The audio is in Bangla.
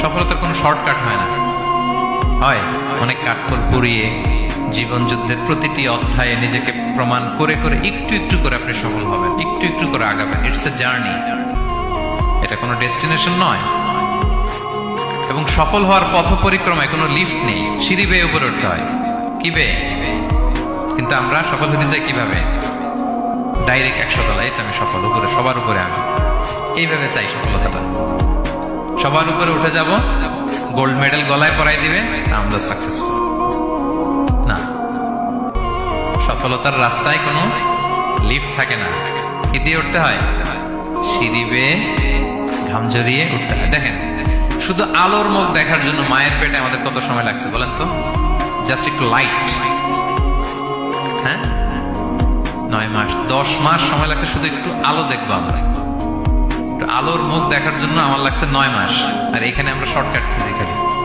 সফলতার কোনো শর্টকাট হয় না, হয় অনেক কাঠখড় পুড়িয়ে জীবন যুদ্ধের প্রতিটি অধ্যায়ে নিজেকে প্রমাণ করে করে একটু একটু করে আপনি সফল হবেন, একটু একটু করে আগাবেন। ইটস এ জার্নি, এটা কোনো ডেস্টিনেশন নয়। এবং সফল হওয়ার পথ পরিক্রমায় কোনো লিফট নেই, সিঁড়ি বেয়ে উপরে উঠতে হয়। কি বেয়ে? কিন্তু আমরা সফল হতে চাই কিভাবে? ডাইরেক্ট 100 তলায় তো আমি সফল, উপরে সবার উপরে আমি, এইভাবে চাই সফলতাটা। সবার উপরে উঠে যাব, গোল্ড মেডেল গলায় পরাই দিবে, আমরা সাকসেসফুল না। সফলতার রাস্তায় কোনো লিফট থাকে না। কি দিয়ে উঠতে হয়? সিঁড়ি বেয়ে ঘাম জড়িয়ে উঠতে হয়। দেখেন, শুধু আলোর মুখ দেখার জন্য মায়ের পেটে আমাদের কত সময় লাগছে বলেন তো? জাস্ট একটু লাইট, হ্যাঁ, 9 মাস 10 মাস সময় লাগছে শুধু একটু আলো দেখবো আমরা। একটু আলোর মুখ দেখার জন্য আমার লাগছে 9 মাস। আর এখানে আমরা শর্টকাট খুঁজি।